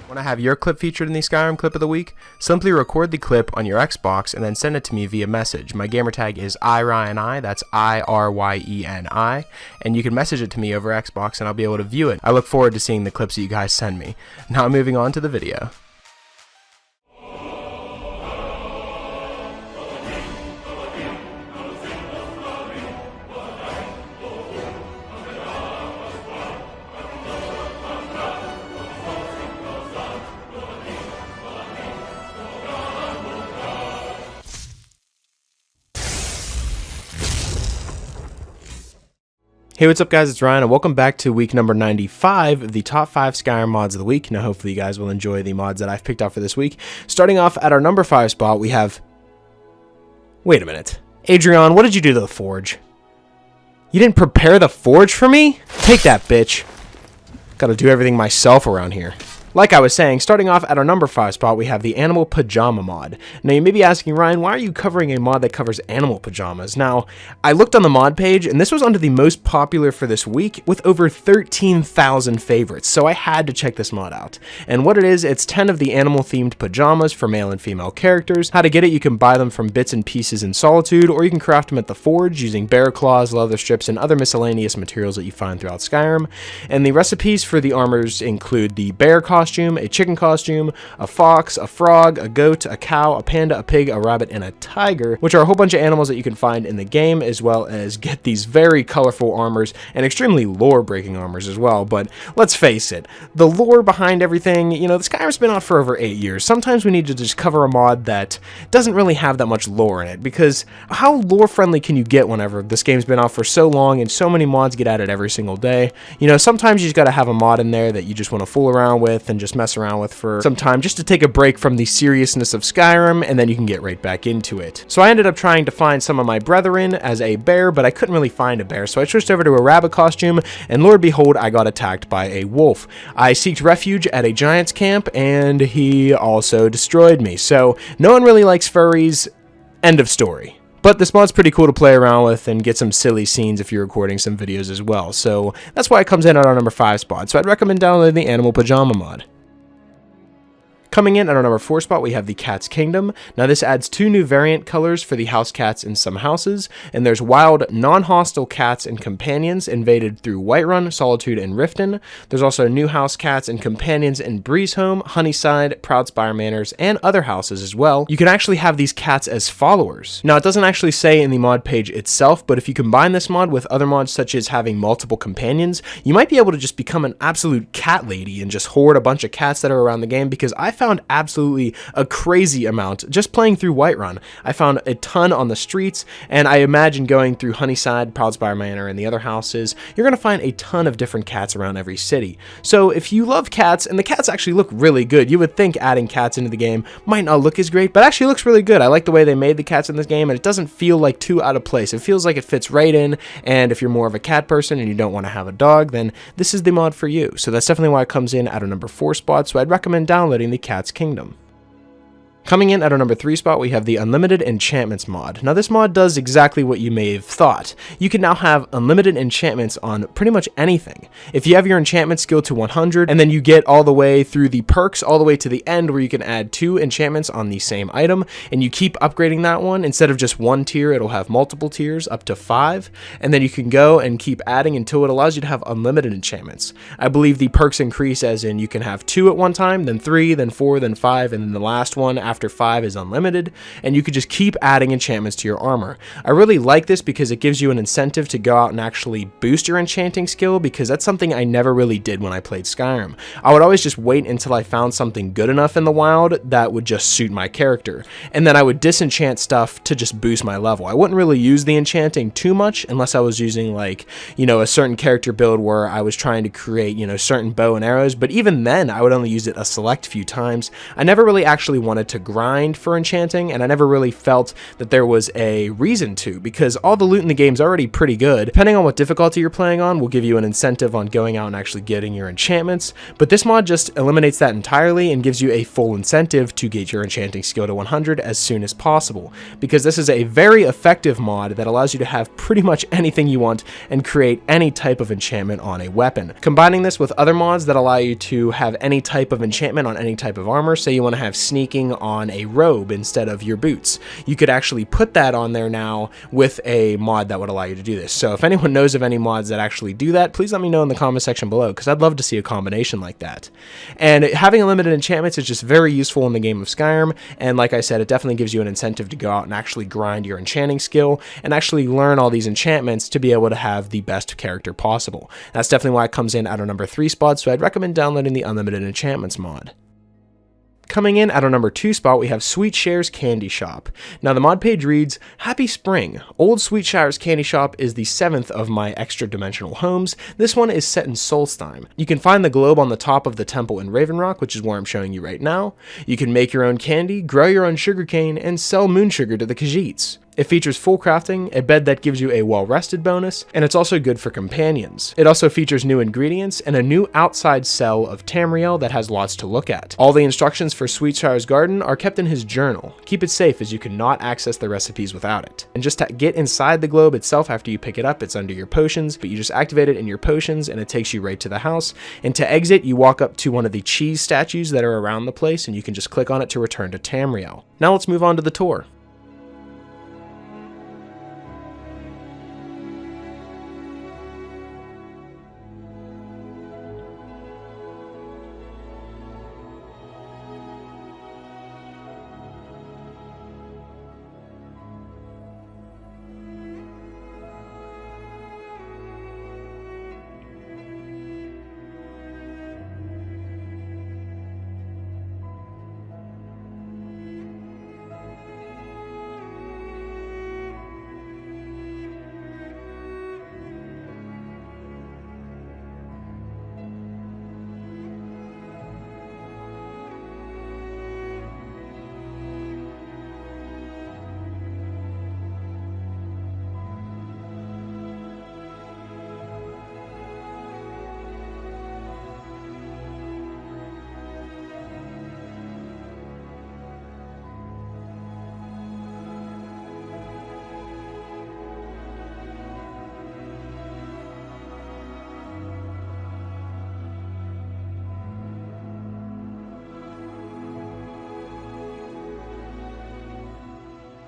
Want to have your clip featured in the Skyrim Clip of the Week? Simply record the clip on your Xbox and then send it to me via message. My gamertag is iRyanI, that's IRYENI, and you can message it to me over Xbox and I'll be able to view it. I look forward to seeing the clips that you guys send me. Now moving on to the video. Hey, what's up guys, it's Ryan and welcome back to week number 95 of the top 5 Skyrim mods of the week. Now hopefully you guys will enjoy the mods that I've picked out for this week. Starting off at our number 5 spot we have... Wait a minute. Adrian, what did you do to the forge? You didn't prepare the forge for me? Take that, bitch. Gotta do everything myself around here. Like I was saying, starting off at our number 5 spot, we have the Animal Pajama mod. Now, you may be asking, Ryan, why are you covering a mod that covers animal pajamas? Now, I looked on the mod page, and this was under the most popular for this week, with over 13,000 favorites, so I had to check this mod out. And what it is, it's 10 of the animal-themed pajamas for male and female characters. How to get it, you can buy them from bits and pieces in Solitude, or you can craft them at the Forge using bear claws, leather strips, and other miscellaneous materials that you find throughout Skyrim. And the recipes for the armors include the bear costume, a chicken costume, a fox, a frog, a goat, a cow, a panda, a pig, a rabbit, and a tiger, which are a whole bunch of animals that you can find in the game, as well as get these very colorful armors and extremely lore-breaking armors as well. But let's face it, the lore behind everything, you know, the Skyrim's been out for over 8 years. Sometimes we need to just cover a mod that doesn't really have that much lore in it, because how lore-friendly can you get whenever this game's been out for so long and so many mods get added every single day? You know, sometimes you just gotta have a mod in there that you just want to fool around with and just mess around with for some time, just to take a break from the seriousness of Skyrim, and then you can get right back into it. So I ended up trying to find some of my brethren as a bear, but I couldn't really find a bear, so I switched over to a rabbit costume, and Lord behold, I got attacked by a wolf. I sought refuge at a giant's camp, and he also destroyed me. So no one really likes furries. End of story. But this mod's pretty cool to play around with and get some silly scenes if you're recording some videos as well. So that's why it comes in at our number 5 spot. So I'd recommend downloading the Animal Pajama mod. Coming in at our number 4 spot, we have the Cat's Kingdom. Now this adds 2 new variant colors for the house cats in some houses, and there's wild, non-hostile cats and companions invaded through Whiterun, Solitude, and Riften. There's also new house cats and companions in Breezehome, Honeyside, Proudspire Manors, and other houses as well. You can actually have these cats as followers. Now it doesn't actually say in the mod page itself, but if you combine this mod with other mods such as having multiple companions, you might be able to just become an absolute cat lady and just hoard a bunch of cats that are around the game, because I found absolutely a crazy amount just playing through Whiterun. I found a ton on the streets, and I imagine going through Honeyside, Proudspire Manor, and the other houses, you're going to find a ton of different cats around every city. So if you love cats, and the cats actually look really good, you would think adding cats into the game might not look as great, but actually looks really good. I like the way they made the cats in this game, and it doesn't feel like too out of place. It feels like it fits right in, and if you're more of a cat person and you don't want to have a dog, then this is the mod for you. So that's definitely why it comes in at our number 4 spot, so I'd recommend downloading the Cat's Kingdom. Coming in at our number 3 spot, we have the Unlimited Enchantments mod. Now this mod does exactly what you may have thought. You can now have unlimited enchantments on pretty much anything. If you have your enchantment skill to 100, and then you get all the way through the perks, all the way to the end where you can add 2 enchantments on the same item, and you keep upgrading that one, instead of just 1 tier, it'll have multiple tiers, up to 5, and then you can go and keep adding until it allows you to have unlimited enchantments. I believe the perks increase as in you can have 2 at one time, then 3, then 4, then 5, and then the last one after 5 is unlimited, and you could just keep adding enchantments to your armor. I really like this because it gives you an incentive to go out and actually boost your enchanting skill, because that's something I never really did when I played Skyrim. I would always just wait until I found something good enough in the wild that would just suit my character, and then I would disenchant stuff to just boost my level. I wouldn't really use the enchanting too much unless I was using, like, you know, a certain character build where I was trying to create, you know, certain bow and arrows, but even then I would only use it a select few times. I never really actually wanted to grind for enchanting, and I never really felt that there was a reason to, because all the loot in the game is already pretty good. Depending on what difficulty you're playing on will give you an incentive on going out and actually getting your enchantments, but this mod just eliminates that entirely and gives you a full incentive to get your enchanting skill to 100 as soon as possible, because this is a very effective mod that allows you to have pretty much anything you want and create any type of enchantment on a weapon. Combining this with other mods that allow you to have any type of enchantment on any type of armor, say you want to have sneaking on a robe instead of your boots, you could actually put that on there now with a mod that would allow you to do this. So if anyone knows of any mods that actually do that, please let me know in the comment section below, because I'd love to see a combination like that. And having unlimited enchantments is just very useful in the game of Skyrim, and like I said, it definitely gives you an incentive to go out and actually grind your enchanting skill and actually learn all these enchantments to be able to have the best character possible. That's definitely why it comes in at our number 3 spot, so I'd recommend downloading the Unlimited Enchantments mod. Coming in at our number 2 spot, we have Sweetshare's Candy Shop. Now the mod page reads, "Happy Spring! Old Sweetshare's Candy Shop is the 7th of my extra dimensional homes. This one is set in Solstheim. You can find the globe on the top of the temple in Raven Rock, which is where I'm showing you right now. You can make your own candy, grow your own sugarcane, and sell moon sugar to the Khajiits. It features full crafting, a bed that gives you a well-rested bonus, and it's also good for companions. It also features new ingredients and a new outside cell of Tamriel that has lots to look at. All the instructions for Sweetshire's garden are kept in his journal. Keep it safe as you cannot access the recipes without it. And just to get inside the globe itself after you pick it up, it's under your potions, but you just activate it in your potions and it takes you right to the house. And to exit, you walk up to one of the cheese statues that are around the place and you can just click on it to return to Tamriel. Now let's move on to the tour.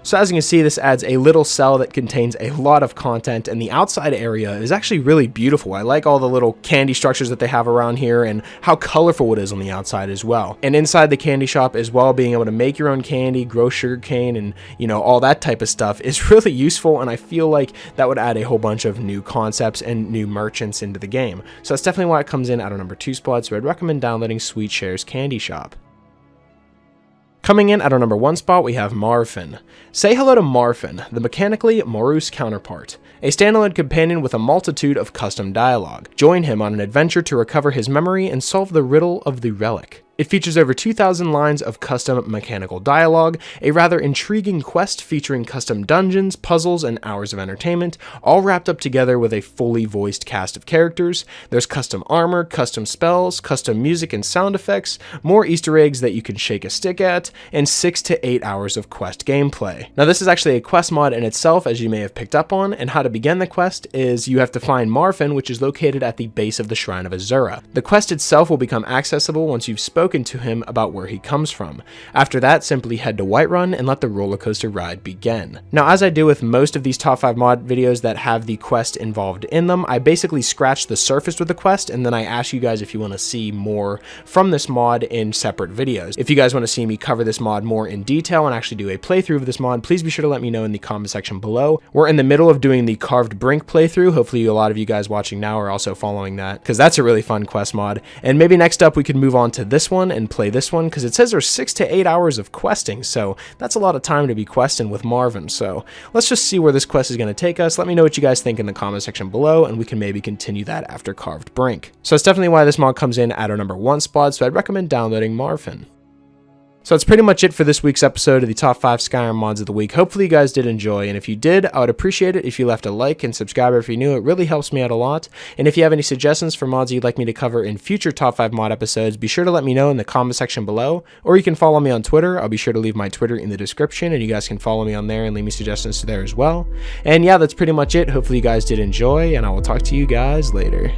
So as you can see, this adds a little cell that contains a lot of content, and the outside area is actually really beautiful. I like all the little candy structures that they have around here and how colorful it is on the outside as well. And inside the candy shop as well, being able to make your own candy, grow sugarcane, and all that type of stuff is really useful, and I feel like that would add a whole bunch of new concepts and new merchants into the game. So that's definitely why it comes in at our number 2 spot, so I'd recommend downloading Sweetshare's Candy Shop. Coming in at our number 1 spot, we have M.H.A.R.P.H.I.N. Say hello to M.H.A.R.P.H.I.N, the mechanically morose counterpart, a standalone companion with a multitude of custom dialogue. Join him on an adventure to recover his memory and solve the riddle of the relic. It features over 2,000 lines of custom mechanical dialogue, a rather intriguing quest featuring custom dungeons, puzzles, and hours of entertainment, all wrapped up together with a fully voiced cast of characters. There's custom armor, custom spells, custom music and sound effects, more Easter eggs that you can shake a stick at, and 6 to 8 hours of quest gameplay. Now this is actually a quest mod in itself, as you may have picked up on, and how to begin the quest is you have to find M.H.A.R.P.H.I.N, which is located at the base of the Shrine of Azura. The quest itself will become accessible once you've spoken to him about where he comes from. After that, simply head to Whiterun and let the roller coaster ride begin. Now, as I do with most of these top 5 mod videos that have the quest involved in them, I basically scratch the surface with the quest, and then I ask you guys if you want to see more from this mod in separate videos. If you guys want to see me cover this mod more in detail and actually do a playthrough of this mod, please be sure to let me know in the comment section below. We're in the middle of doing the Carved Brink playthrough. Hopefully a lot of you guys watching now are also following that, because that's a really fun quest mod. And maybe next up we could move on to this one and play this one, because it says there's 6 to 8 hours of questing, so that's a lot of time to be questing with Marvin. So let's just see where this quest is going to take us. Let me know what you guys think in the comment section below, and we can maybe continue that after Carved Brink. So that's definitely why this mod comes in at our number 1 spot, so I'd recommend downloading M.H.A.R.P.H.I.N. So that's pretty much it for this week's episode of the top 5 Skyrim mods of the week. Hopefully you guys did enjoy, and if you did, I would appreciate it if you left a like and subscribe if you're new. It really helps me out a lot. And if you have any suggestions for mods you'd like me to cover in future top 5 mod episodes, be sure to let me know in the comment section below, or you can follow me on Twitter. I'll be sure to leave my Twitter in the description, and you guys can follow me on there and leave me suggestions there as well. And yeah, that's pretty much it. Hopefully you guys did enjoy, and I will talk to you guys later.